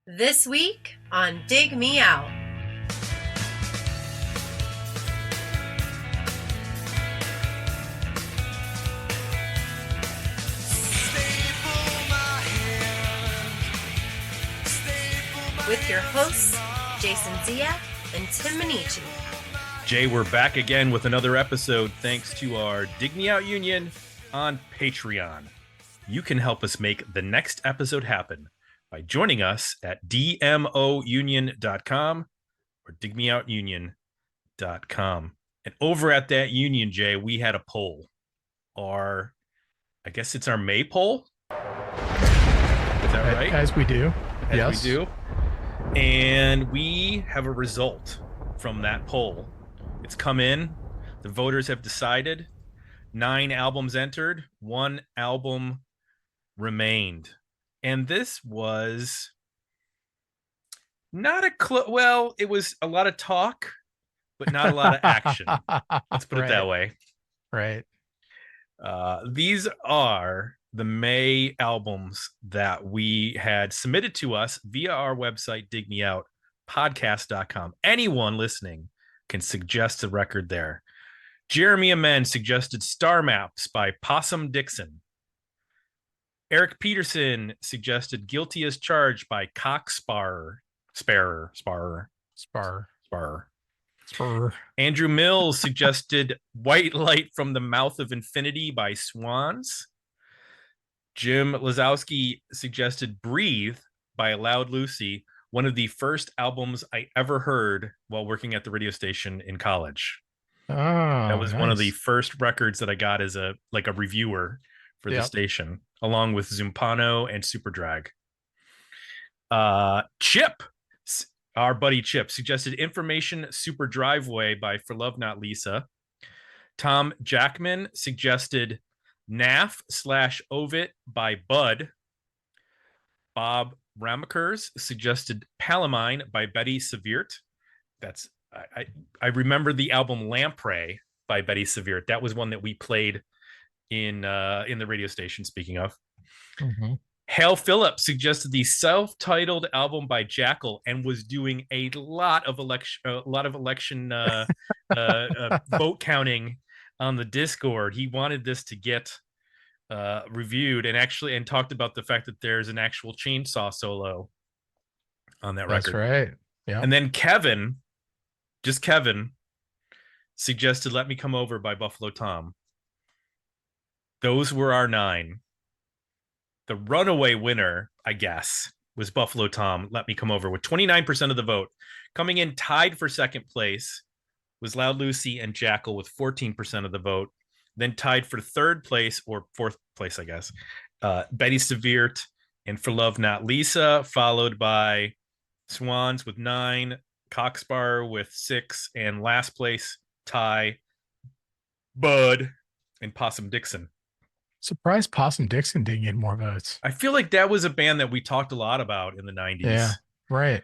This week on Dig Me Out. With your hosts, Jason Zia and Tim Minichi. Jay, we're back again with another episode thanks to our Dig Me Out Union on Patreon. You can help us make the next episode happen by joining us at dmounion.com or digmeoutunion.com. And over at that union, Jay, we had a poll. I guess it's our May poll. Is that right? As we do. As we do. And we have a result from that poll. It's come in. The voters have decided. 9 albums entered. 1 album remained. And this was not it was a lot of talk, but not a lot of action. Let's put it that way. Right. These are the May albums that we had submitted to us via our website, digmeoutpodcast.com. Anyone listening can suggest a record there. Jeremy Amen suggested Star Maps by Possum Dixon. Eric Peterson suggested Guilty as Charged by Cock Sparer. Andrew Mills suggested White Light from the Mouth of Infinity by Swans. Jim Lazowski suggested Breathe by Loud Lucy, one of the first albums I ever heard while working at the radio station in college. Oh, that was nice. One of the first records that I got as a reviewer for the station, along with Zumpano and Superdrag. Chip, our buddy Chip, suggested Information Super Driveway by For Love Not Lisa. Tom Jackman suggested NAF/Ovid by Bud. Bob Ramakers suggested Palamine by Betty Seviert. That's I remember the album Lamprey by Betty Seviert. That was one that we played in the radio station. Speaking of, Hal Phillips suggested the self-titled album by Jackal and was doing a lot of election vote counting on the Discord. He wanted this to get reviewed and talked about the fact that there's an actual chainsaw solo on that record. That's right. Yeah. And then Kevin suggested Let Me Come Over by Buffalo Tom. Those were our 9. The runaway winner, I guess, was Buffalo Tom, Let Me Come Over, with 29% of the vote. Coming in tied for second place was Loud Lucy and Jackal with 14% of the vote. Then tied for third place, or fourth place, I guess, Betty Seviert and For Love Not Lisa, followed by Swans with 9, Cockspar with 6, and last place tie Bud and Possum Dixon. Surprised Possum Dixon didn't get more votes. I feel like that was a band that we talked a lot about in the 90s. Yeah, right.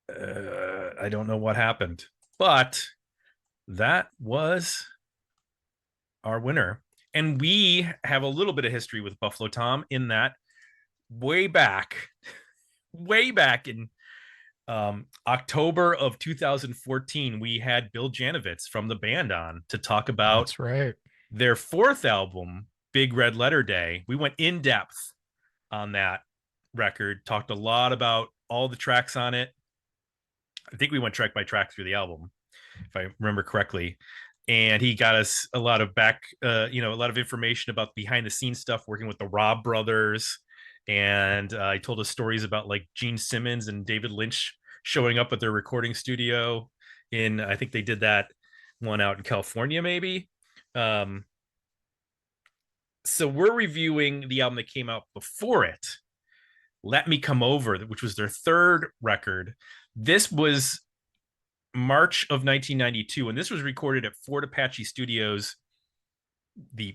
I don't know what happened, but that was our winner. And we have a little bit of history with Buffalo Tom in that way back in October of 2014, we had Bill Janovitz from the band on to talk about That's right. their 4th album, Big Red Letter Day. We went in depth on that record, talked a lot about all the tracks on it. I think we went track by track through the album, if I remember correctly. And he got us a lot of a lot of information about behind the scenes stuff, working with the Robb brothers. And he told us stories about like Gene Simmons and David Lynch showing up at their recording studio I think they did that one out in California, maybe. So we're reviewing the album that came out before it, Let Me Come Over, which was their 3rd record. This was March of 1992, and this was recorded at Fort Apache Studios,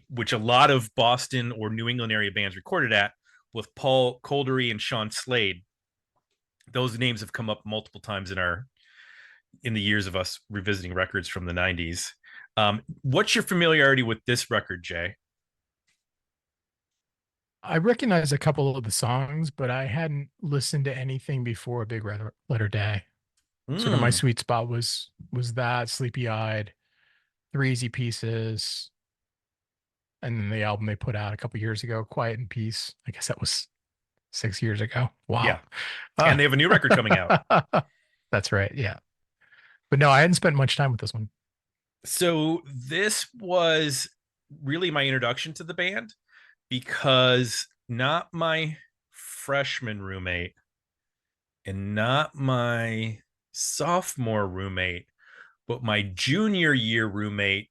which a lot of Boston or New England area bands recorded at, with Paul Coldery and Sean Slade. Those names have come up multiple times in the years of us revisiting records from the 90s. What's your familiarity with this record, Jay? I recognize a couple of the songs, but I hadn't listened to anything before Big Red Letter Day. Sort of my Mm, sweet spot was that Sleepy Eyed, Three Easy Pieces, and then the album they put out a couple years ago, Quiet and Peace. I guess that was 6 years ago. yeah. Wow. And they have a new record coming out. That's right. Yeah. But no, I hadn't spent much time with this one. So this was really my introduction to the band because not my freshman roommate and not my sophomore roommate, but my junior year roommate,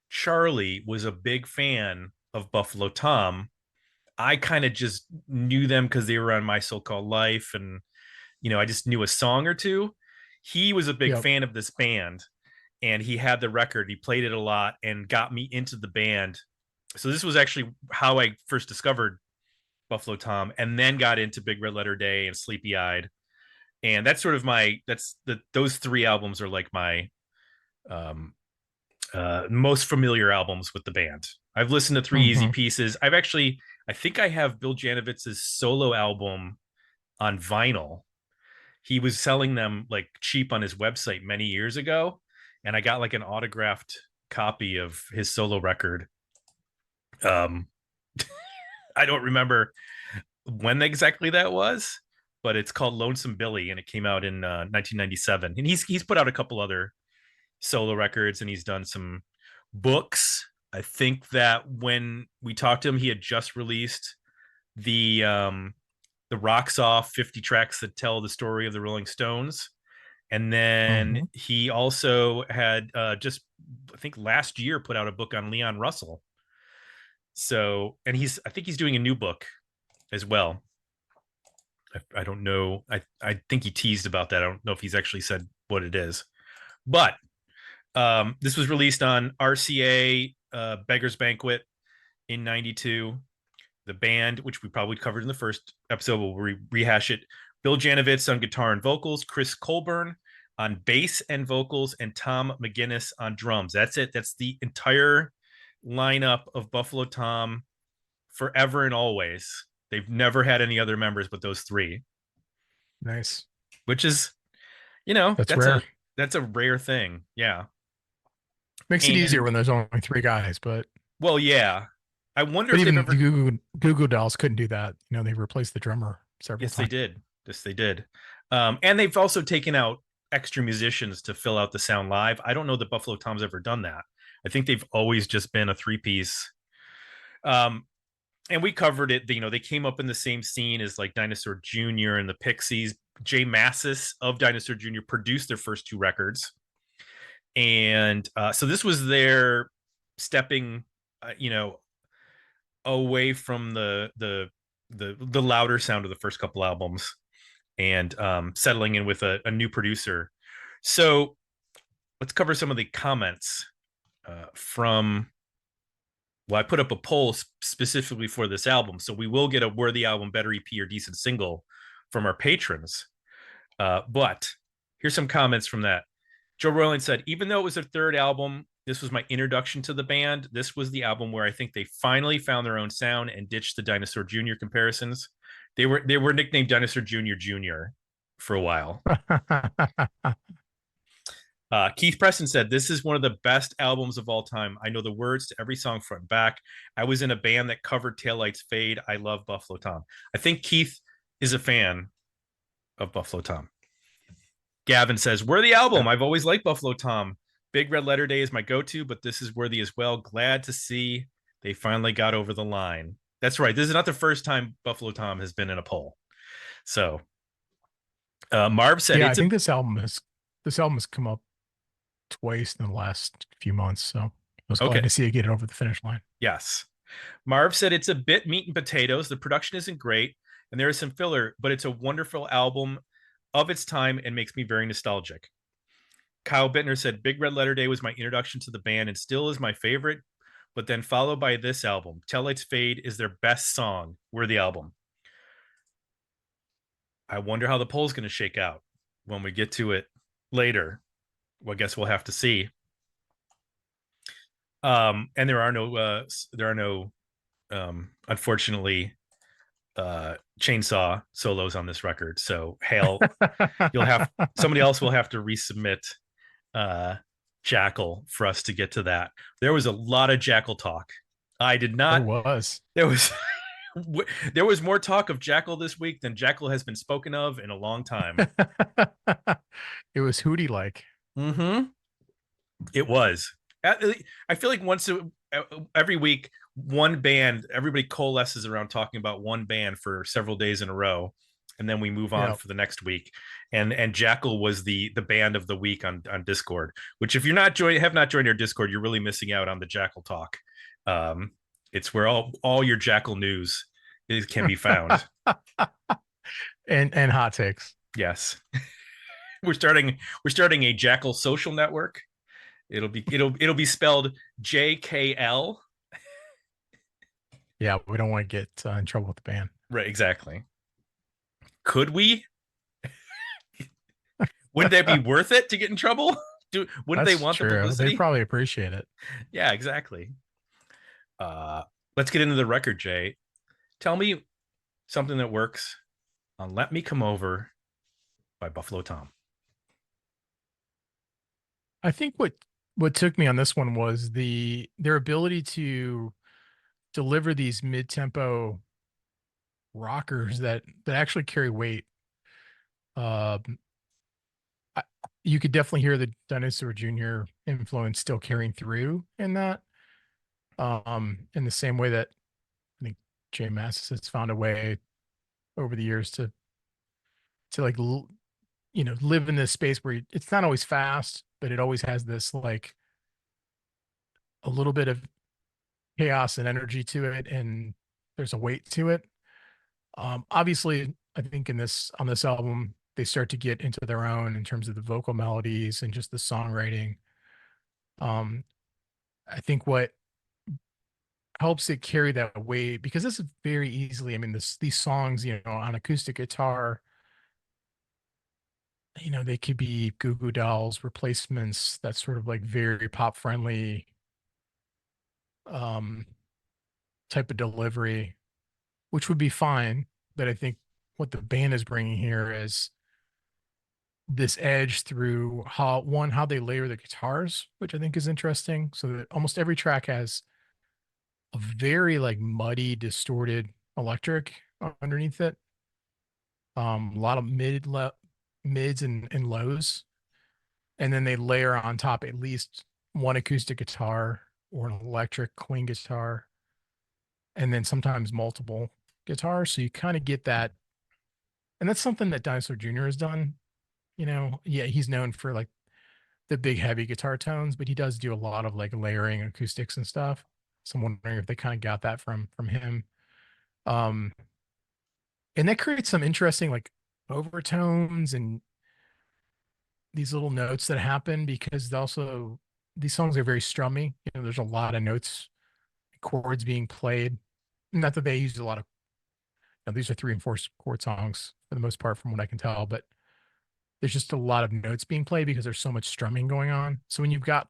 Charlie, was a big fan of Buffalo Tom. I kind of just knew them because they were on My So-Called Life, and I just knew a song or two. He was a big Yep. fan of this band, and he had the record. He played it a lot and got me into the band. So this was actually how I first discovered Buffalo Tom, and then got into Big Red Letter Day and Sleepy Eyed. And that's sort of those three albums are like my um, most familiar albums with the band. I've listened to Three Easy Hmm. Pieces. I think I have Bill Janowitz's solo album on vinyl. He was selling them like cheap on his website many years ago, and I got like an autographed copy of his solo record. Um, I don't remember when exactly that was, but it's called Lonesome Billy, and it came out in 1997. And he's put out a couple other solo records, and he's done some books. I think that when we talked to him, he had just released the Rocks Off 50 tracks that tell the story of the Rolling Stones. And then Hmm. he also had just, I think last year, put out a book on Leon Russell. So, and I think he's doing a new book as well. I don't know. I think he teased about that. I don't know if he's actually said what it is, but this was released on RCA Beggar's Banquet in 92. The band, which we probably covered in the first episode, we'll rehash it. Bill Janowitz on guitar and vocals, Chris Colburn on bass and vocals, and Tom McGinnis on drums. That's it. That's the entire lineup of Buffalo Tom forever and always. They've never had any other members but those three, Nice. which is, That's rare. that's a rare thing. Yeah. Makes it easier And when there's only three guys, but well, yeah. I wonder but if they've even the ever. Goo Dolls couldn't do that. They replaced the drummer several Yes, they times. did. Yes, they did. And they've also taken out extra musicians to fill out the sound live. I don't know that Buffalo Tom's ever done that. I think they've always just been a three-piece. Um, and we covered it. They came up in the same scene as like Dinosaur Jr. and the Pixies. Jay Massis of Dinosaur Jr. produced their first two records, and so this was their stepping, away from the louder sound of the first couple albums, and settling in with a new producer. So let's cover some of the comments from. Well, I put up a poll specifically for this album, so we will get a worthy album, better EP, or decent single from our patrons. But here's some comments from that. Joe Roland said, even though it was their third album, this was my introduction to the band. This was the album where I think they finally found their own sound and ditched the Dinosaur Jr. comparisons. They were nicknamed Dinosaur Jr. Jr. for a while. Keith Preston said, this is one of the best albums of all time. I know the words to every song front and back. I was in a band that covered Taillights Fade. I love Buffalo Tom. I think Keith is a fan of Buffalo Tom. Gavin says, worthy album. I've always liked Buffalo Tom. Big Red Letter Day is my go-to, but this is worthy as well. Glad to see they finally got over the line. That's right. This is not the first time Buffalo Tom has been in a poll. So Marv said, Yeah, I think this album has come up twice in the last few months, so I was glad to see it get it over the finish line. Yes. Marv said it's a bit meat and potatoes. The production isn't great, and there is some filler, but it's a wonderful album of its time and makes me very nostalgic. Kyle Bittner said, Big Red Letter Day was my introduction to the band and still is my favorite, but then followed by this album. Taillights Fade is their best song. We're the album. I wonder how the poll's going to shake out when we get to it later. Well, I guess we'll have to see. And there are no, unfortunately, chainsaw solos on this record. So Hale, somebody else will have to resubmit Jackal for us to get to that. There was a lot of Jackal talk. I did not. There was. There was. There was more talk of Jackal this week than Jackal has been spoken of in a long time. It was Hootie like. Mm-hmm. It was. I feel like every week, one band, everybody coalesces around talking about one band for several days in a row, and then we move on for the next week. And Jackal was the band of the week on Discord. Which, if you're have not joined our Discord, you're really missing out on the Jackal talk. It's where all your Jackal news can be found. and hot takes. Yes. We're starting a Jackal social network. It'll be spelled JKL. Yeah, we don't want to get in trouble with the band. Right, exactly. Could we? Wouldn't that be worth it to get in trouble? Wouldn't they want the publicity? They probably appreciate it. Yeah, exactly. Let's get into the record, Jay. Tell me something that works on Let Me Come Over by Buffalo Tom. I think what took me on this one was their ability to deliver these mid-tempo rockers that actually carry weight. You could definitely hear the Dinosaur Jr. influence still carrying through in that. In the same way that I think Jay Mascis has found a way over the years to like live in this space where it's not always fast, but it always has this like a little bit of chaos and energy to it, and there's a weight to it. Obviously, I think on this album, they start to get into their own in terms of the vocal melodies and just the songwriting. I think what helps it carry that weight, because this is very easily, I mean, these songs, on acoustic guitar, they could be Goo Goo Dolls replacements, that sort of like very pop friendly type of delivery, which would be fine. But I think what the band is bringing here is this edge through how they layer the guitars, which I think is interesting. So that almost every track has a very like muddy, distorted electric underneath it. A lot of mids and lows, and then they layer on top at least one acoustic guitar or an electric clean guitar, and then sometimes multiple guitars. So you kind of get that, and that's something that Dinosaur Jr. has done. Yeah, he's known for like the big heavy guitar tones, but he does do a lot of like layering acoustics and stuff. So I'm wondering if they kind of got that from him. And that creates some interesting like overtones and these little notes that happen, because also these songs are very strummy. There's a lot of notes, chords being played. Not that they use a lot of, these are 3 and 4 chord songs for the most part, from what I can tell, but there's just a lot of notes being played because there's so much strumming going on. So when you've got,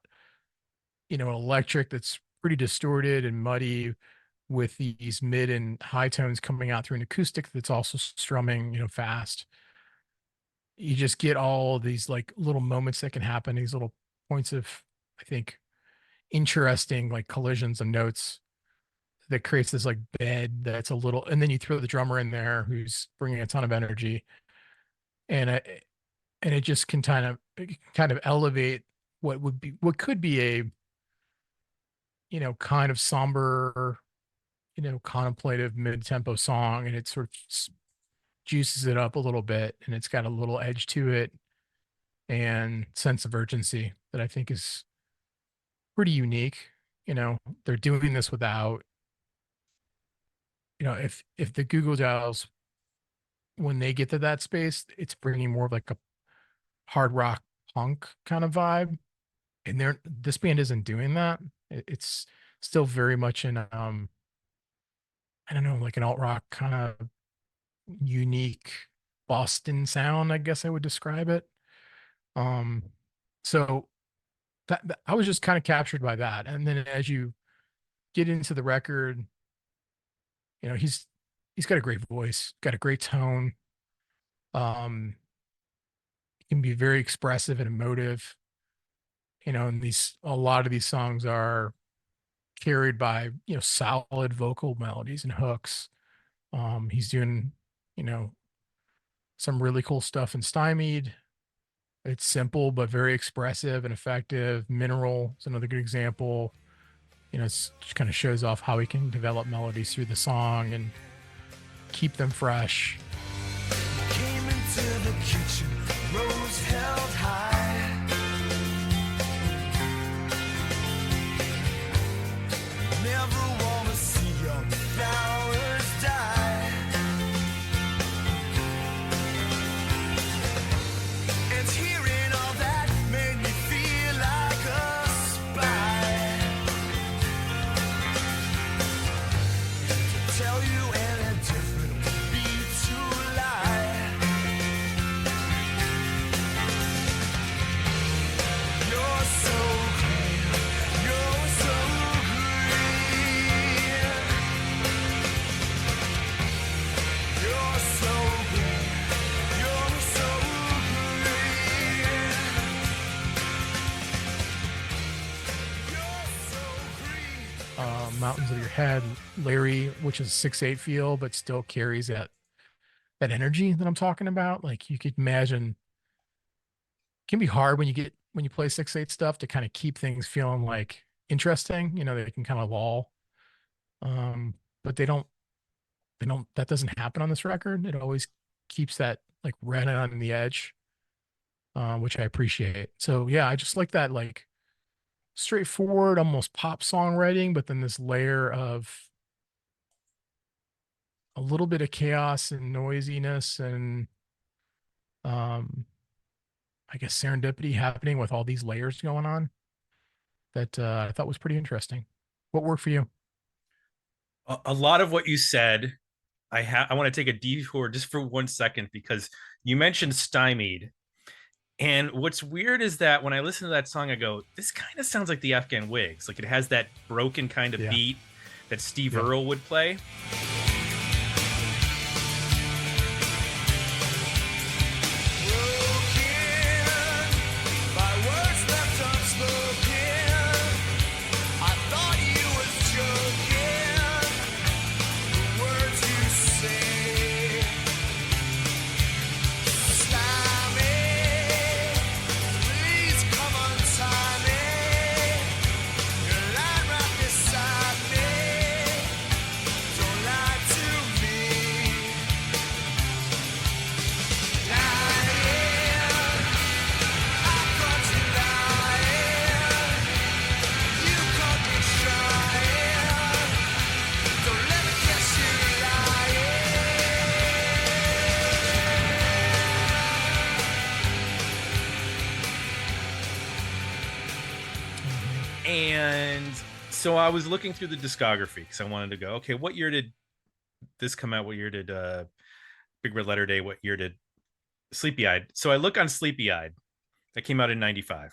an electric that's pretty distorted and muddy with these mid and high tones coming out through an acoustic that's also strumming, fast, you just get all these like little moments that can happen, these little points of, I think, interesting like collisions of notes that creates this like bed that's a little, and then you throw the drummer in there who's bringing a ton of energy, and it just can kind of elevate what could be a kind of somber, contemplative mid-tempo song, and it sort of juices it up a little bit, and it's got a little edge to it and sense of urgency that I think is pretty unique. They're doing this without, if the Google Dolls, when they get to that space, it's bringing more of like a hard rock punk kind of vibe, and this band isn't doing that. It's still very much in I don't know, like an alt rock kind of unique Boston sound, I guess I would describe it. So that I was just kind of captured by that. And then as you get into the record, he's he's got a great voice, got a great tone. Um, he can be very expressive and emotive. And a lot of these songs are carried by, solid vocal melodies and hooks. He's doing, you know, some really cool stuff in Stymied. It's simple but very expressive and effective. Mineral is another good example. It just kind of shows off how he can develop melodies through the song and keep them fresh. Came into the kitchen, rose held high. Never wanna see your flowers die. And hearing all that made me feel like a spy. To tell you any different would be to lie. You're so green, you're so green. You're so green, you're so green. You're so green. Mountains of Your Head, Larry, which is 6/8 feel, but still carries that energy that I'm talking about. Like you could imagine, it can be hard when you play 6/8 stuff to kind of keep things feeling like interesting. They can kind of lull. But they don't that doesn't happen on this record. It always keeps that like right on the edge, which I appreciate. So yeah, I just like that like straightforward, almost pop songwriting, but then this layer of a little bit of chaos and noisiness and I guess serendipity happening with all these layers going on that I thought was pretty interesting. What worked for you? A lot of what you said, I want to take a detour just for 1 second because you mentioned Stymied. And what's weird is that when I listen to that song, I go, this kind of sounds like the Afghan Wigs. Like it has that broken kind of Yeah. beat that Steve Yeah. Earle would play. By words left unspoken, I thought you was joking. The words you say, Stymied, please come untie me. You're lying right beside me. Don't lie to me. And so I was looking through the discography because I wanted to go, okay, what year did this come out? What year did Big Red Letter Day? What year did Sleepy Eyed? So I look on Sleepy Eyed. That came out in 95.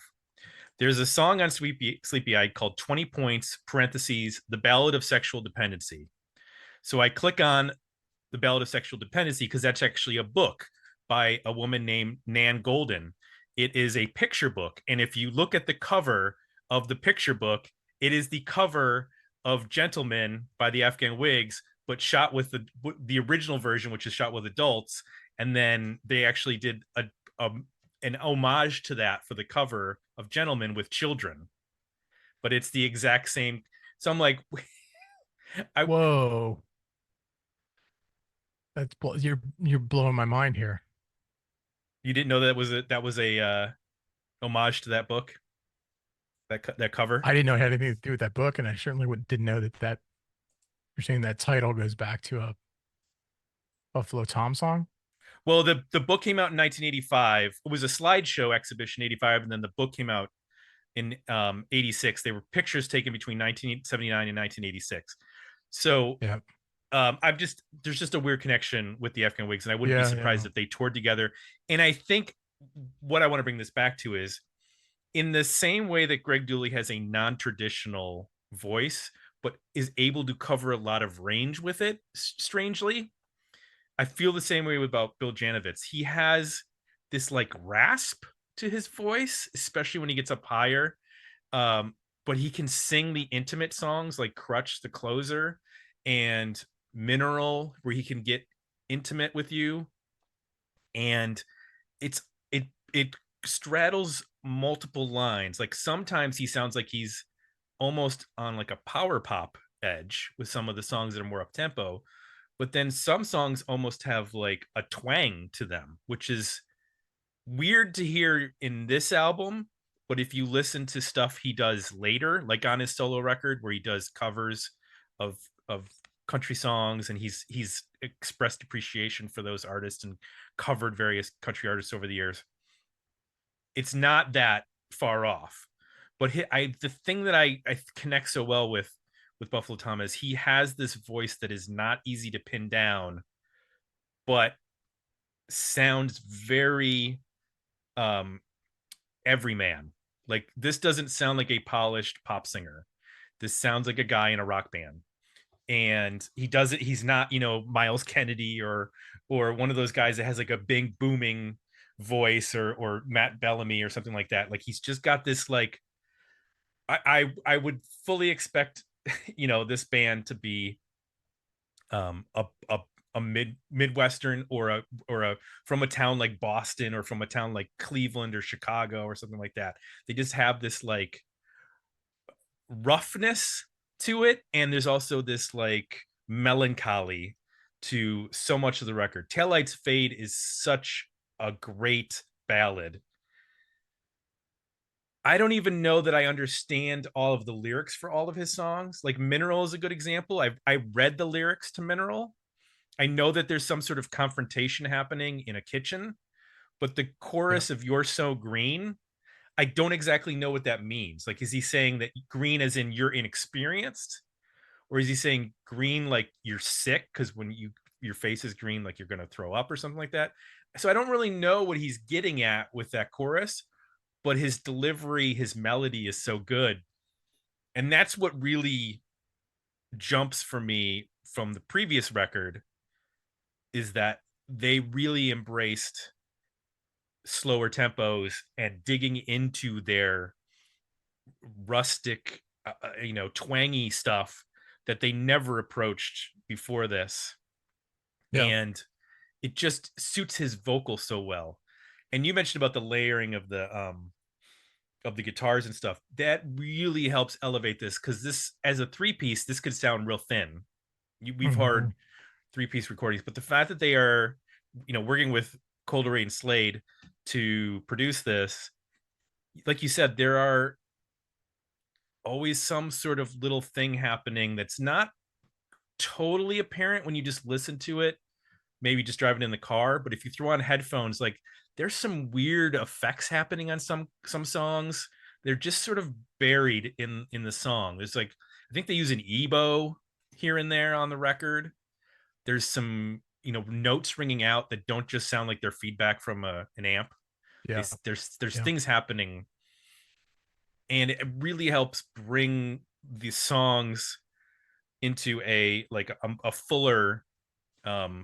There's a song on Sleepy Eyed called 20 Points, parentheses, The Ballad of Sexual Dependency. So I click on The Ballad of Sexual Dependency because that's actually a book by a woman named Nan Golden. It is a picture book. And if you look at the cover of the picture book, it is the cover of Gentlemen by the Afghan Wigs, but shot with the original version, which is shot with adults. And then they actually did an homage to that for the cover of Gentlemen with children. But it's the exact same. So I'm like, Whoa. You're blowing my mind here. you didn't know that was a homage to that book, that cover. I didn't know it had anything to do with that book, and I certainly didn't know that you're saying that title goes back to a Buffalo Tom song. Well, the book came out in 1985. It was a slideshow exhibition 85, and then the book came out in 86. They were pictures taken between 1979 and 1986. So Yeah. there's just a weird connection with the Afghan Wigs, and I wouldn't be Yeah, surprised yeah. if they toured together. And I think what I want to bring this back to is in the same way that Greg Dooley has a non-traditional voice, but is able to cover a lot of range with it. Strangely, I feel the same way about Bill Janovitz. He has this like rasp to his voice, especially when he gets up higher. Um, but he can sing the intimate songs like Crutch, the closer, and Mineral, where he can get intimate with you. And it's it straddles multiple lines. Like sometimes he sounds like he's almost on like a power pop edge with some of the songs that are more up tempo, but then some songs almost have like a twang to them, which is weird to hear in this album. But if you listen to stuff he does later, like on his solo record where he does covers of country songs, and he's expressed appreciation for those artists and covered various country artists over the years, it's not that far off. But the thing that I connect so well with Buffalo Tom is he has this voice that is not easy to pin down, but sounds very everyman. Like this doesn't sound like a polished pop singer. This sounds like a guy in a rock band. And he does it. He's not, Miles Kennedy or one of those guys that has like a big booming voice or Matt Bellamy or something like that. Like he's just got this like I would fully expect this band to be a midwestern or a from a town like Boston or from a town like Cleveland or Chicago or something like that. They just have this like roughness to it, and there's also this like melancholy to so much of the record. Taillights Fade is such a great ballad. I don't even know that I understand all of the lyrics for all of his songs. Like Mineral is a good example. I read the lyrics to Mineral. I know that there's some sort of confrontation happening in a kitchen, but the chorus of You're So Green, I don't exactly know what that means. Like, is he saying that green as in you're inexperienced? Or is he saying green like you're sick because when your face is green, like you're going to throw up or something like that? So I don't really know what he's getting at with that chorus, but his delivery, his melody is so good. And that's what really jumps for me from the previous record, is that they really embraced slower tempos and digging into their rustic, twangy stuff that they never approached before this. Yeah. And it just suits his vocal so well. And you mentioned about the layering of the guitars and stuff. That really helps elevate this, because this, as a three-piece, this could sound real thin. We've heard three-piece recordings, but the fact that they are, working with Colder and Slade to produce this, like you said, there are always some sort of little thing happening that's not totally apparent when you just listen to it, maybe just driving in the car. But if you throw on headphones, like there's some weird effects happening on some songs. They're just sort of buried in the song. There's like, I think they use an EBow here and there on the record. There's some, notes ringing out that don't just sound like they're feedback from an amp. Yeah. There's things happening, and it really helps bring the songs into a fuller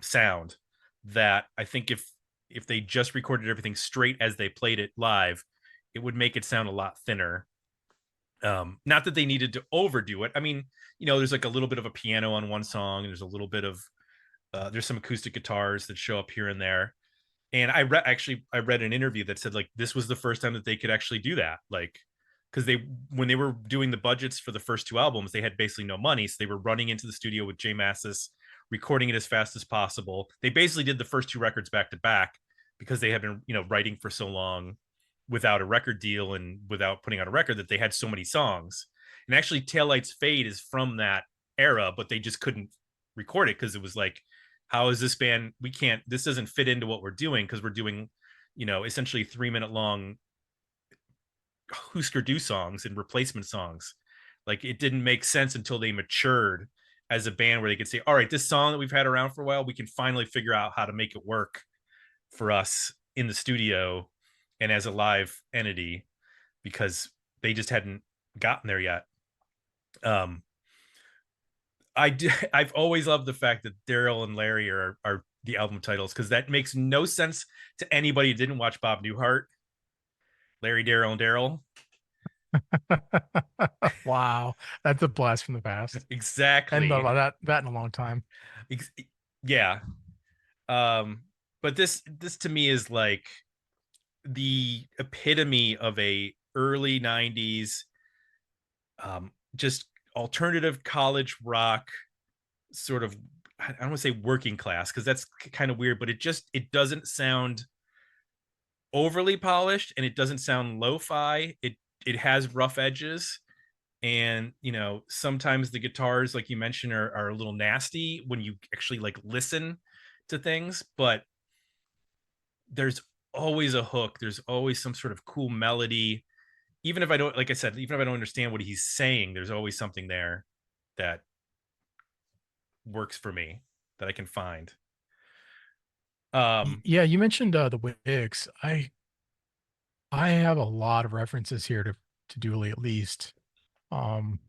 sound that I think if they just recorded everything straight as they played it live, it would make it sound a lot thinner. Not that they needed to overdo it. I mean, there's like a little bit of a piano on one song, and there's a little bit of there's some acoustic guitars that show up here and there. And I read an interview that said like this was the first time that they could actually do that, like, because when they were doing the budgets for the first two albums, they had basically no money, so they were running into the studio with Jay Massis, recording it as fast as possible. They basically did the first two records back to back because they had been writing for so long without a record deal and without putting out a record, that they had so many songs. And actually Taillights Fade is from that era, but they just couldn't record it because it was like, how is this band, this doesn't fit into what we're doing, because we're doing essentially 3-minute long Husker Du songs and replacement songs. Like it didn't make sense until they matured as a band, where they could say, all right, this song that we've had around for a while, we can finally figure out how to make it work for us in the studio and as a live entity, because they just hadn't gotten there yet. I've always loved the fact that Daryl and Larry are the album titles, because that makes no sense to anybody who didn't watch Bob Newhart. Larry, Daryl, and Daryl. Wow, that's a blast from the past. I hadn't thought Exactly. about that in a long time. Yeah. But this to me is like the epitome of a early 90s just alternative college rock sort of, I don't want to say working class because that's kind of weird, but it doesn't sound overly polished, and it doesn't sound lo-fi. It has rough edges, and sometimes the guitars, like you mentioned, are a little nasty when you actually like listen to things, but there's always a hook, there's always some sort of cool melody. Even if I don't, like I said, even if I don't understand what he's saying, there's always something there that works for me that I can find. Yeah, you mentioned the Wigs. I have a lot of references here to Dooley, at least, um,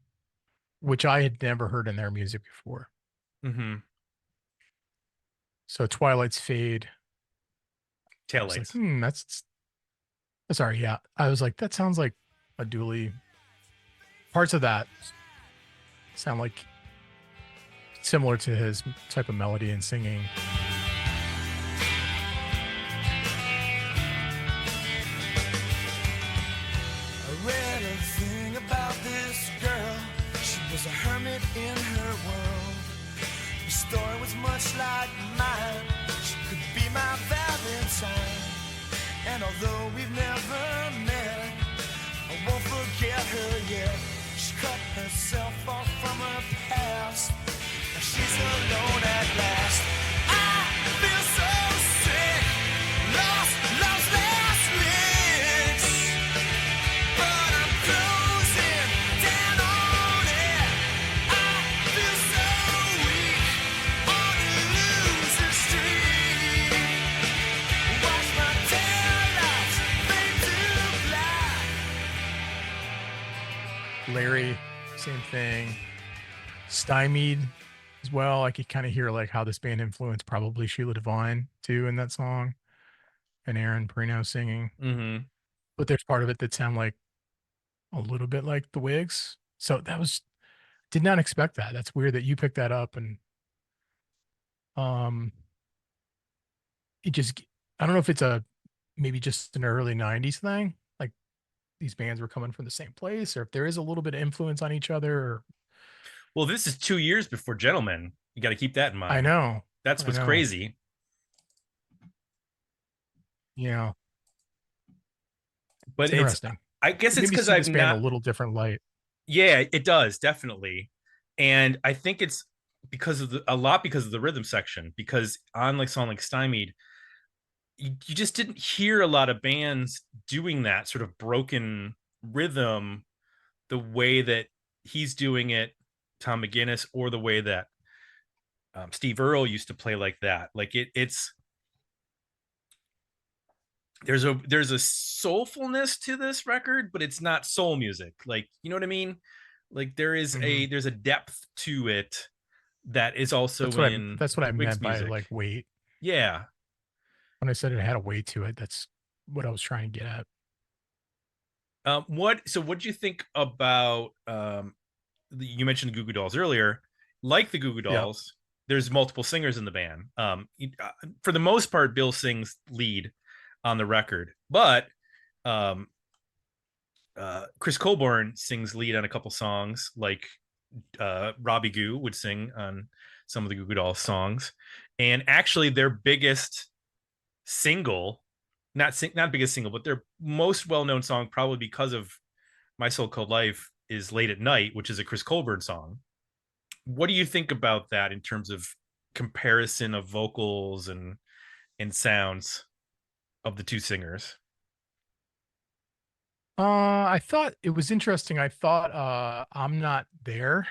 which I had never heard in their music before. Mm-hmm. So Taillights Fade. I was like, Taillights. that's sorry, yeah. I was like, that sounds like a Dooley. Parts of that sound like similar to his type of melody and singing. I read a thing about this girl. She was a hermit in her world. The story was much like mine. She could be my Valentine. And although we've never met, I won't forget her yet. She cut herself off from her past. Now she's alone at last. I feel so sick, lost last licks. But I'm closing down on it. I feel so weak on a loser streak. Watch my taillights fade to black. Larry, same thing. Stymied as well. I could kind of hear like how this band influenced probably Sheila Divine too in that song, and Aaron Perino singing. Mm-hmm. But there's part of it that sound like a little bit like the Wigs. So did not expect that. That's weird that you picked that up, and it just, I don't know if it's maybe just an early 90s thing, like these bands were coming from the same place, or if there is a little bit of influence on each other, or Well, this is 2 years before Gentlemen. You got to keep that in mind. I know. That's what's crazy. Yeah. But It's interesting. I guess it's Maybe because see I've this band not. a little different light. Yeah, it does definitely, and I think it's because of the rhythm section. Because on like song like Stymied, you just didn't hear a lot of bands doing that sort of broken rhythm the way that he's doing it, Tom McGinnis, or the way that Steve Earle used to play like that. Like it's there's a soulfulness to this record, but it's not soul music. Like, you know what I mean? Like there's a depth to it that is also That's what I Wigs meant by music. like weight. Yeah. When I said it had a weight to it, that's what I was trying to get at. What do you think about you mentioned the Goo Goo Dolls earlier? Like the Goo Goo Yeah. Dolls, there's multiple singers in the band. For the most part, Bill sings lead on the record, but Chris Colbourn sings lead on a couple songs, like Robbie Goo would sing on some of the Goo Goo Dolls songs. And actually their biggest single, not biggest single, but their most well-known song, probably because of My So Called Life, is Late at Night, which is a Chris Colbourn song. What do you think about that in terms of comparison of vocals and sounds of the two singers? I thought it was interesting. I thought I'm Not There.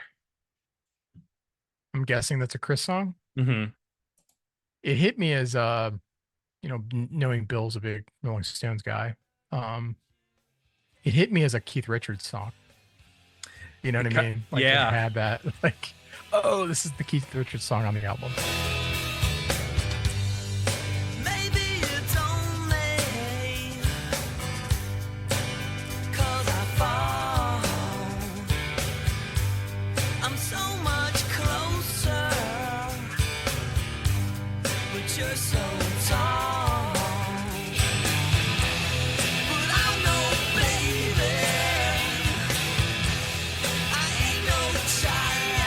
I'm guessing that's a Chris song. Mm-hmm. It hit me as knowing Bill's a big Rolling Stones guy. It hit me as a Keith Richards song. You know what I mean? Like yeah. it had that like Oh, this is the Keith Richards song on the album. Maybe it's only 'cause I fall. I'm so much closer, but you're so tall. But I know, baby, I ain't no child.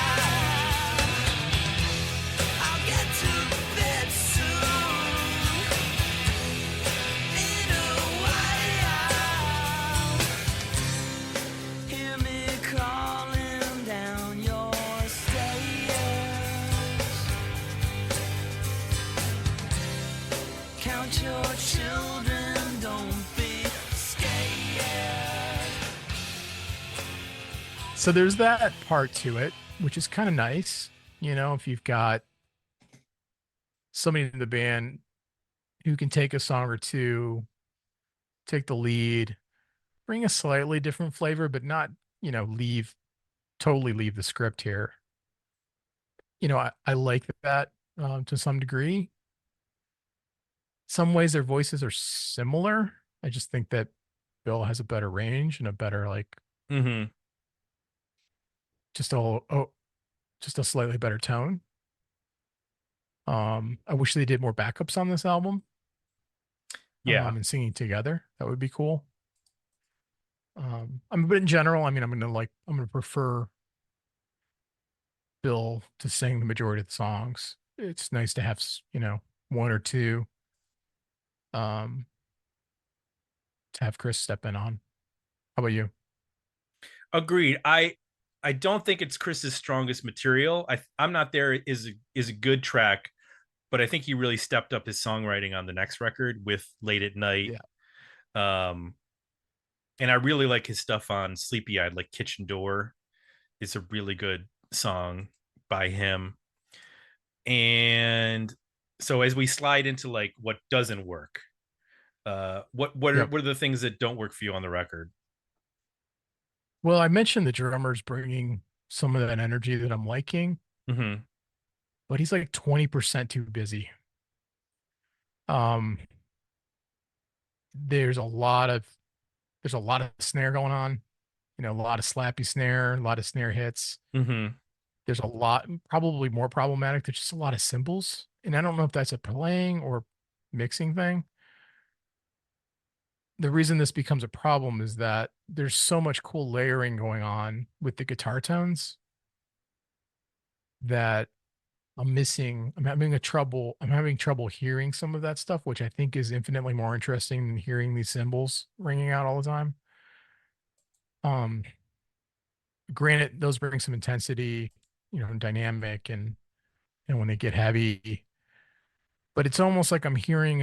I'll get to bed soon in a while. Hear me crawling down your stairs. Count your children, don't be scared. So there's that part to it, which is kind of nice. You know, if you've got somebody in the band who can take a song or two, take the lead, bring a slightly different flavor, but not, totally leave the script here. I like that to some degree. Some ways their voices are similar. I just think that Bill has a better range and a better, Mm-hmm. just a slightly better tone. I wish they did more backups on this album. Yeah. And singing together. That would be cool. But in general, I'm gonna prefer Bill to sing the majority of the songs. It's nice to have, one or two, to have Chris step in on. How about you? Agreed. I don't think it's Chris's strongest material. I'm Not There is a good track, but I think he really stepped up his songwriting on the next record with Late at Night. Yeah. And I really like his stuff on Sleepy Eyed, like Kitchen Door is a really good song by him. And so as we slide into like what doesn't work, what Yep. are the things that don't work for you on the record? Well, I mentioned the drummer's bringing some of that energy that I'm liking, Mm-hmm. but he's like 20% too busy. Um, there's a lot of snare going on, a lot of slappy snare, a lot of snare hits. Mm-hmm. There's a lot, probably more problematic. There's just a lot of cymbals. And I don't know if that's a playing or mixing thing. The reason this becomes a problem is that there's so much cool layering going on with the guitar tones that I'm having trouble hearing some of that stuff, which I think is infinitely more interesting than hearing these cymbals ringing out all the time. Granted, those bring some intensity, and dynamic and when they get heavy, but it's almost like I'm hearing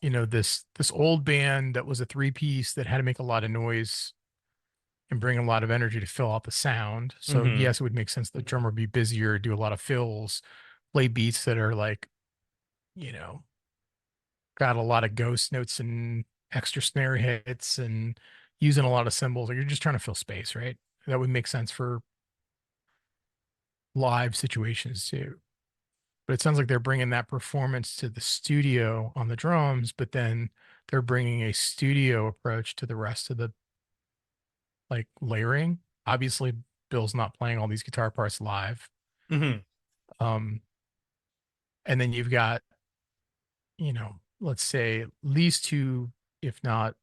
this old band that was a three-piece that had to make a lot of noise and bring a lot of energy to fill out the sound. So Mm-hmm. yes, it would make sense the drummer be busier, do a lot of fills, play beats that are like, got a lot of ghost notes and extra snare hits and using a lot of cymbals. Like you're just trying to fill space, right? That would make sense for live situations too. But it sounds like they're bringing that performance to the studio on the drums, but then they're bringing a studio approach to the rest of the layering. Obviously, Bill's not playing all these guitar parts live. Mm-hmm. And then you've got, let's say at least two, if not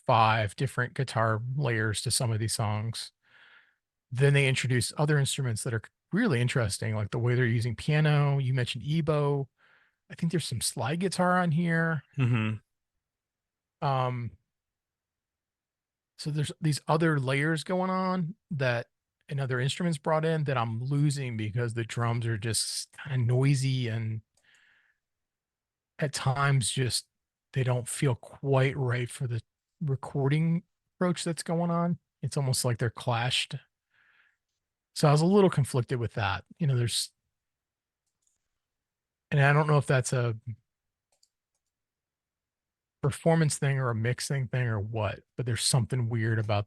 five different guitar layers to some of these songs. Then they introduce other instruments that are really interesting, like the way they're using piano. You mentioned Ebo. I think there's some slide guitar on here. Mm-hmm. So there's these other layers going on that and other instruments brought in that I'm losing because the drums are just kind of noisy and at times just they don't feel quite right for the recording approach that's going on. It's almost like they're clashed. So I was a little conflicted with that. And I don't know if that's a performance thing or a mixing thing or what, but there's something weird about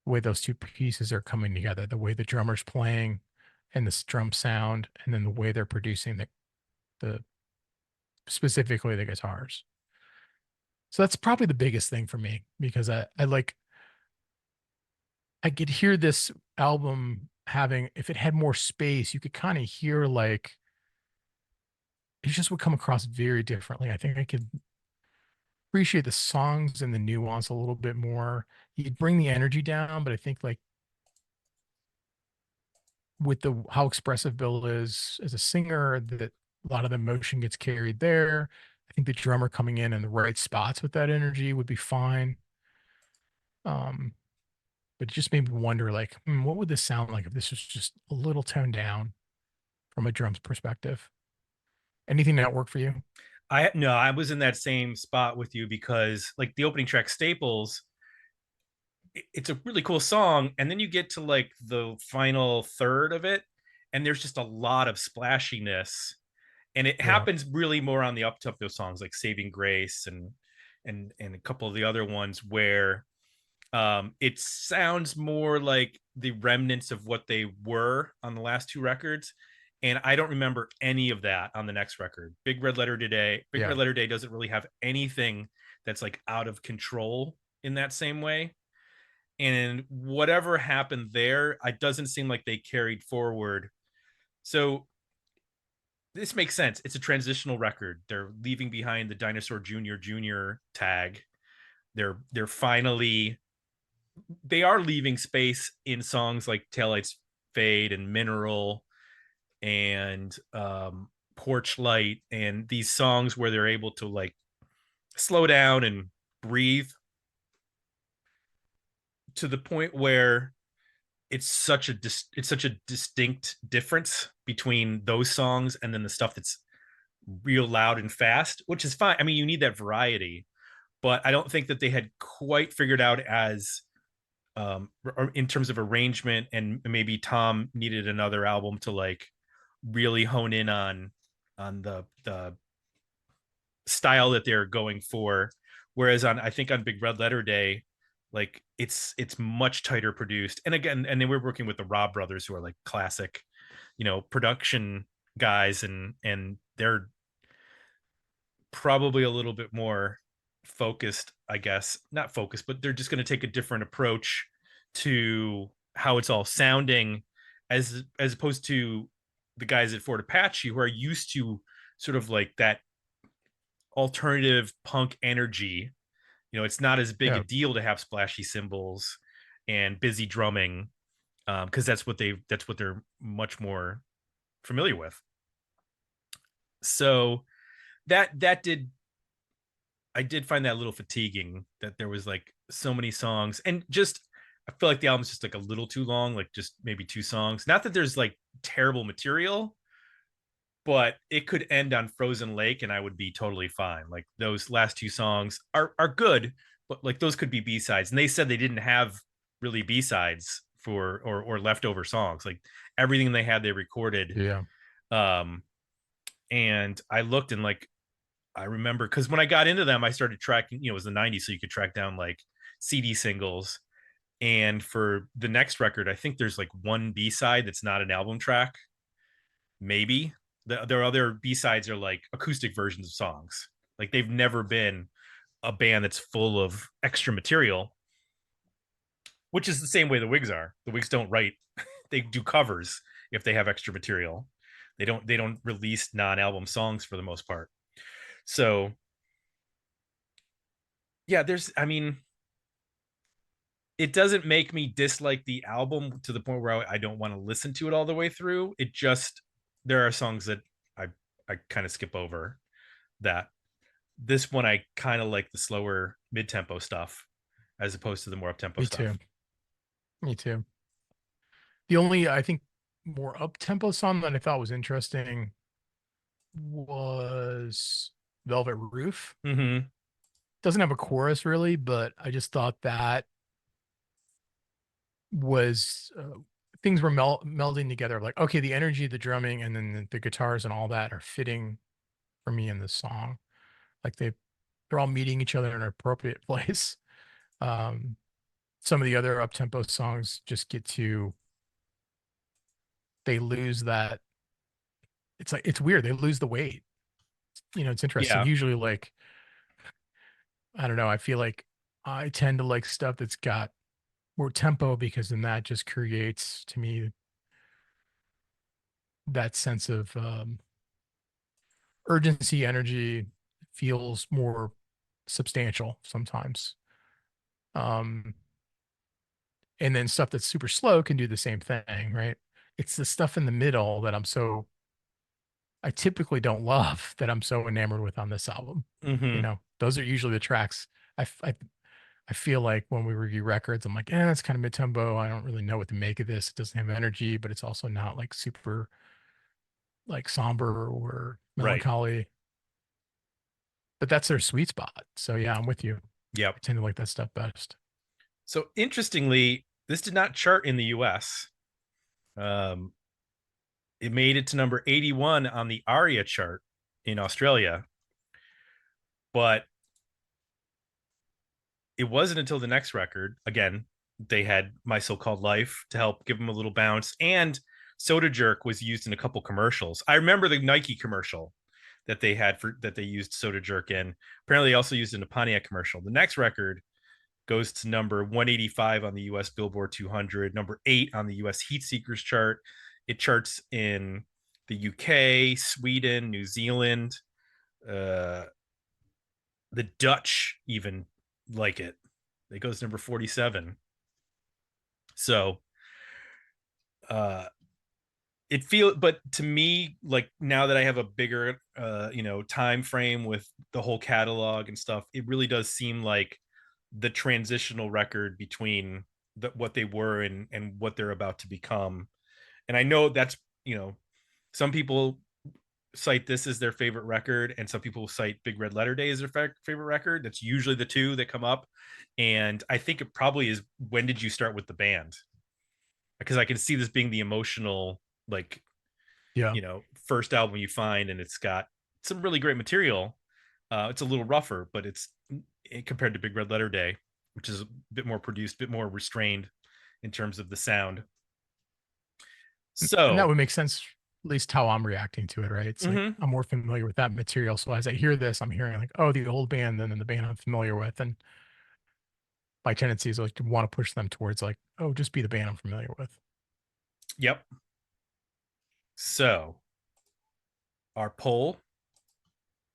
the way those two pieces are coming together, the way the drummer's playing and this drum sound, and then the way they're producing the specifically the guitars. So that's probably the biggest thing for me, because I could hear this album having, if it had more space, you could kind of hear like it just would come across very differently. I think I could appreciate the songs and the nuance a little bit more. You'd bring the energy down, but I think like with the how expressive Bill is as a singer, that a lot of the emotion gets carried there. I think the drummer coming in the right spots with that energy would be fine. But it just made me wonder, like, what would this sound like if this was just a little toned down from a drums perspective? Anything that work for you? I was in that same spot with you, because like the opening track Staples, it's a really cool song, and then you get to like the final third of it, and there's just a lot of splashiness, and it happens really more on the up tempo songs like Saving Grace and a couple of the other ones, where it sounds more like the remnants of what they were on the last two records. And I don't remember any of that on the next record. Big Red Letter Day doesn't really have anything that's like out of control in that same way. And whatever happened there, it doesn't seem like they carried forward. So this makes sense. It's a transitional record. They're leaving behind the Dinosaur Jr. tag. They're finally, they are leaving space in songs like Taillights Fade and Mineral and Porch Light, and these songs where they're able to like slow down and breathe to the point where it's such a distinct difference between those songs and then the stuff that's real loud and fast, which is fine. I mean, you need that variety, but I don't think that they had quite figured out as in terms of arrangement, and maybe Tom needed another album to like really hone in on the style that they're going for. Whereas I think on Big Red Letter Day, like it's much tighter produced. And again, and then we're working with the Robb brothers, who are like classic, production guys, and they're probably a little bit more focused, I guess. Not focused, but they're just going to take a different approach to how it's all sounding, as opposed to the guys at Fort Apache, who are used to sort of like that alternative punk energy. It's not as big a deal to have splashy cymbals and busy drumming, because that's what they're much more familiar with. So I did find that a little fatiguing, that there was like so many songs, and just I feel like the album's just like a little too long, like just maybe two songs. Not that there's like terrible material, but it could end on Frozen Lake and I would be totally fine. Like those last two songs are good, but like those could be B-sides. And they said they didn't have really B-sides for or leftover songs. Like everything they had, they recorded. Yeah. And I looked, and like I remember, because when I got into them, I started tracking, it was the 90s, so you could track down like CD singles. And for the next record, I think there's like one B-side that's not an album track. Maybe their other B-sides are like acoustic versions of songs. Like they've never been a band that's full of extra material, which is the same way the Wigs are. The Wigs don't write, they do covers if they have extra material. They don't release non-album songs for the most part. So yeah, it doesn't make me dislike the album to the point where I don't want to listen to it all the way through. It just, there are songs that I kind of skip over. That this one, I kind of like the slower mid-tempo stuff as opposed to the more up-tempo stuff. Me too. The only, I think, more up-tempo song that I thought was interesting was Velvet Roof. Mm-hmm. Doesn't have a chorus really, but I just thought that was things were melding together. Like, okay, the energy, the drumming, and then the guitars and all that are fitting for me in the song. Like they're all meeting each other in an appropriate place. some of the other up-tempo songs just they lose that. It's like, it's weird. They lose the weight. It's interesting. Yeah. Usually, like, I don't know, I feel like I tend to like stuff that's got more tempo, because then that just creates to me that sense of urgency, energy, feels more substantial sometimes. Um, and then stuff that's super slow can do the same thing, right? It's the stuff in the middle that I typically don't love, that I'm so enamored with on this album. Mm-hmm. Those are usually the tracks. I feel like when we review records, I'm like, it's kind of mid-tempo. I don't really know what to make of this. It doesn't have energy, but it's also not like super like somber or Right. melancholy. But that's their sweet spot. So yeah, I'm with you. Yep. I tend to like that stuff best. So interestingly, this did not chart in the US. It made it to number 81 on the ARIA chart in Australia. But it wasn't until the next record, again, they had My So-Called Life to help give them a little bounce. And Soda Jerk was used in a couple commercials. I remember the Nike commercial that they had that they used Soda Jerk in. Apparently, they also used in a Pontiac commercial. The next record goes to number 185 on the US Billboard 200, number 8 on the US Heat Seekers chart. It charts in the UK, Sweden, New Zealand, the Dutch even like it. It goes number 47. So but to me, like, now that I have a bigger time frame with the whole catalog and stuff, it really does seem like the transitional record between what they were and what they're about to become. And I know that's, some people cite this as their favorite record, and some people cite Big Red Letter Day as their favorite record. That's usually the two that come up. And I think it probably is, when did you start with the band? Because I can see this being the emotional, like, Yeah. first album you find, and it's got some really great material. It's a little rougher, but it's compared to Big Red Letter Day, which is a bit more produced, a bit more restrained in terms of the sound. So, and that would make sense, at least how I'm reacting to it, right? It's like I'm more familiar with that material. So as I hear this, I'm hearing like, oh, the old band, and then the band I'm familiar with. And my tendency is like to want to push them towards like, oh, just be the band I'm familiar with. Yep. So our poll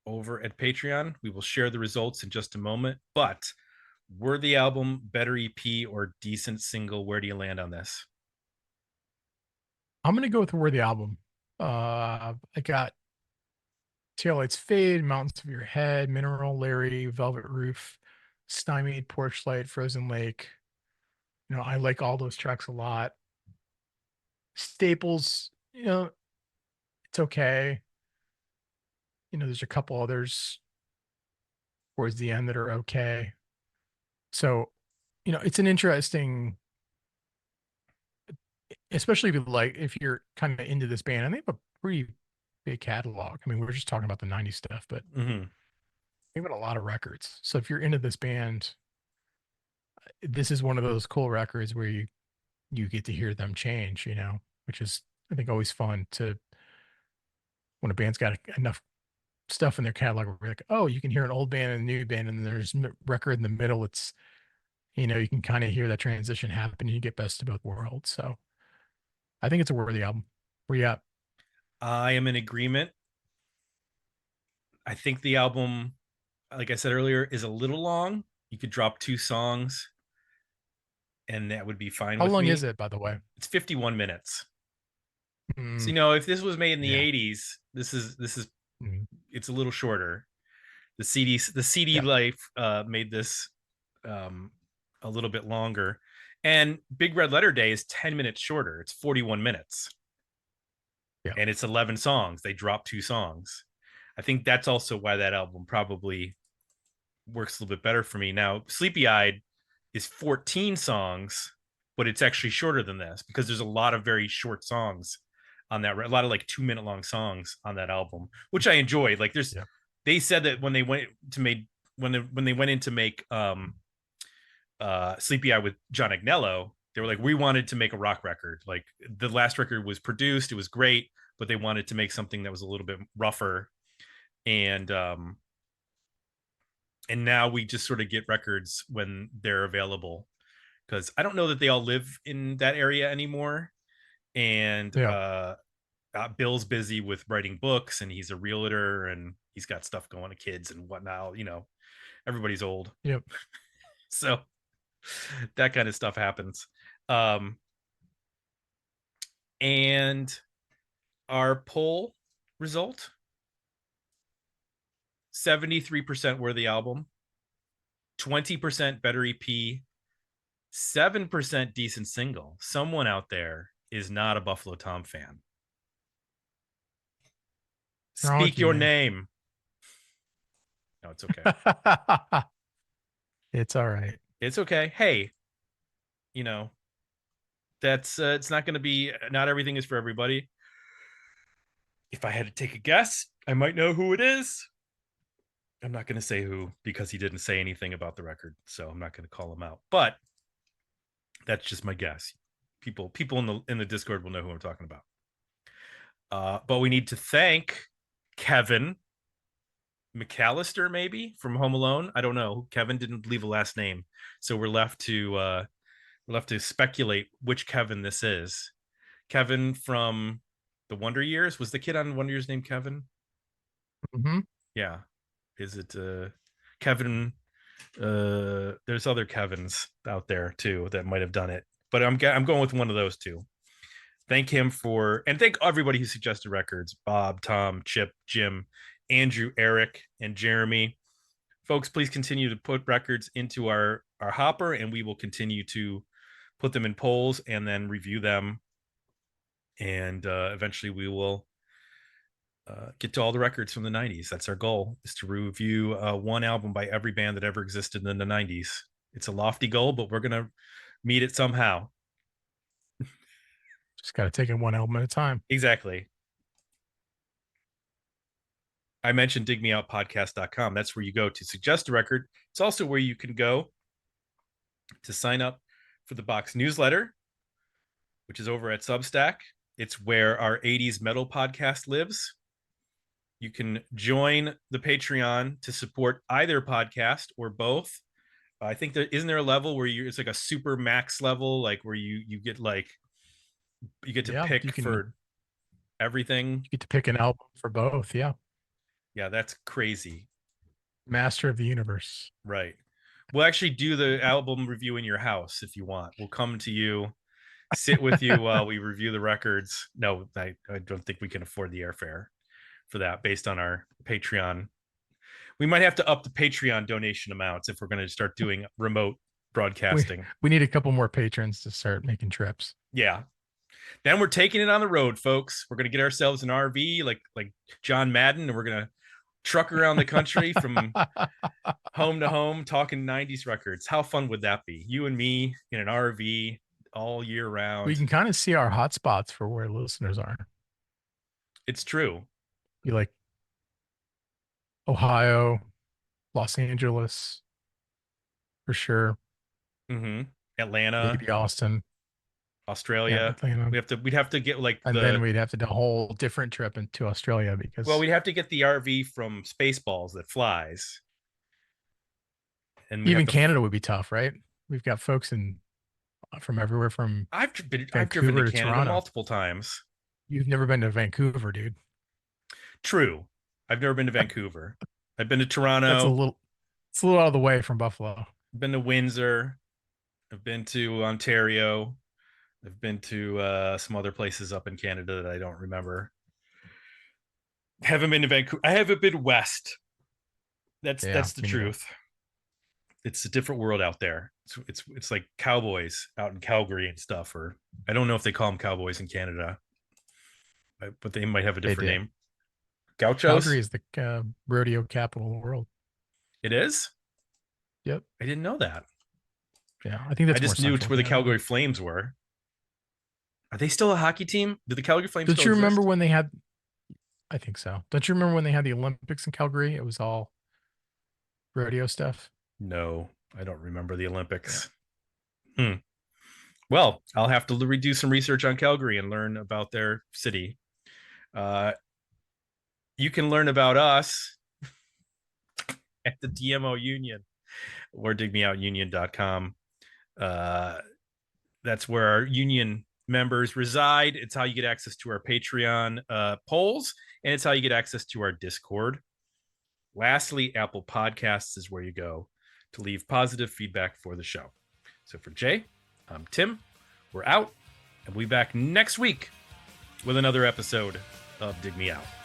over at Patreon, we will share the results in just a moment. But worthy album, better EP, or decent single? Where do you land on this? I'm gonna go with worthy album. I got Taillights Fade, Mountains of Your Head, Mineral, Larry, Velvet Roof, Stymied, Porch Light, Frozen Lake. I like all those tracks a lot. Staples, it's okay. There's a couple others towards the end that are okay. So, it's an interesting, especially if you're kind of into this band, and they have a pretty big catalog. I mean, we were just talking about the 90s stuff, but they've got a lot of records. So if you're into this band, this is one of those cool records where you get to hear them change, which is, I think, always fun to, when a band's got enough stuff in their catalog where you're like, oh, you can hear an old band and a new band, and there's a record in the middle. It's, you can kind of hear that transition happen, and you get best of both worlds. So I think it's a worthy album. Where you at? I am in agreement. I think the album, like I said earlier, is a little long. You could drop 2 songs and that would be fine. How with long me. is it, by the way? It's 51 minutes. Mm. So, if this was made in the 80s, this is it's a little shorter. The CD life made this a little bit longer. And Big Red Letter Day is 10 minutes shorter. It's 41 minutes. Yeah. And it's 11 songs. They dropped 2 songs. I think that's also why that album probably works a little bit better for me. Now, Sleepy Eyed is 14 songs, but it's actually shorter than this because there's a lot of very short songs on that. A lot of like 2-minute long songs on that album, which I enjoyed. Like they said that when they went to when they went in to make Sleepy Eye with John Agnello, they were like, we wanted to make a rock record. Like the last record was produced, it was great, but they wanted to make something that was a little bit rougher. And now we just sort of get records when they're available, because I don't know that they all live in that area anymore. And Bill's busy with writing books, and he's a realtor, and he's got stuff going to kids and whatnot. You know, everybody's old. Yep. So that kind of stuff happens. And our poll result, 73% were the album, 20% better EP, 7% decent single. Someone out there is not a Buffalo Tom fan. Speak your name. No, it's okay. It's all right. It's okay. Hey, you know, that's it's not going to be, not everything is for everybody. If I had to take a guess, I might know who it is. I'm not going to say who, because he didn't say anything about the record, so I'm not going to call him out. But that's just my guess. People in the Discord will know who I'm talking about. But we need to thank Kevin McAllister, maybe from Home Alone. I don't know. Kevin didn't leave a last name, so we're left to speculate which Kevin this is. Kevin from the Wonder Years. Was the kid on Wonder Years named Kevin? Mm-hmm. Yeah. Is it Kevin? There's other Kevins out there too that might have done it, but I'm going with one of those two. Thank him and thank everybody who suggested records: Bob, Tom, Chip, Jim, Andrew, Eric, and Jeremy. Folks, please continue to put records into our hopper, and we will continue to put them in polls and then review them. And eventually we will get to all the records from the 90s. That's our goal, is to review one album by every band that ever existed in the 90s. It's a lofty goal, but we're going to meet it somehow. Just got to take it one album at a time. Exactly. I mentioned digmeoutpodcast.com. That's where you go to suggest a record. It's also where you can go to sign up for the Box newsletter, which is over at Substack. It's where our 80s metal podcast lives. You can join the Patreon to support either podcast or both. I think isn't there a level where it's like a super max level, like where you get like, you get to pick for everything. You get to pick an album for both. Yeah. Yeah, that's crazy. Master of the universe. Right. We'll actually do the album review in your house if you want. We'll come to you, sit with you while we review the records. No, I don't think we can afford the airfare for that based on our Patreon. We might have to up the Patreon donation amounts if we're going to start doing remote broadcasting. We need a couple more patrons to start making trips. Yeah. Then we're taking it on the road, folks. We're going to get ourselves an RV like John Madden, and we're going to truck around the country from home to home talking 90s records. How fun would that be? You and me in an RV all year round. We can kind of see our hot spots for where listeners are. It's true. You like Ohio, Los Angeles, for sure. Mm-hmm. Atlanta, maybe Austin, Australia. Yeah, Atlanta. We'd have to get like, and then we'd have to do a whole different trip into Australia because. Well, we'd have to get the RV from Spaceballs that flies. And even Canada would be tough, right? We've got folks from everywhere from. I've driven to Canada Toronto multiple times. You've never been to Vancouver, dude. True. I've never been to Vancouver. I've been to Toronto. It's a little out of the way from Buffalo. I've been to Windsor. I've been to Ontario. I've been to some other places up in Canada that I don't remember. Haven't been to Vancouver. I haven't been west. That's the truth. It's a different world out there. It's like cowboys out in Calgary and stuff. Or I don't know if they call them cowboys in Canada, but they might have a different name. Gauchos. Calgary is the rodeo capital of the world. It is? Yep. I didn't know that. Yeah, I think that's. I just knew it's where the Calgary Flames were. Are they still a hockey team? Do the Calgary Flames? Don't you remember when they had? I think so. Don't you remember when they had the Olympics in Calgary? It was all rodeo stuff. No, I don't remember the Olympics. Well, I'll have to redo some research on Calgary and learn about their city. You can learn about us at the DMO Union or digmeoutunion.com. That's where our union members reside. It's how you get access to our Patreon polls, and it's how you get access to our Discord. Lastly, Apple Podcasts is where you go to leave positive feedback for the show. So for Jay, I'm Tim. We're out, and we'll be back next week with another episode of Dig Me Out.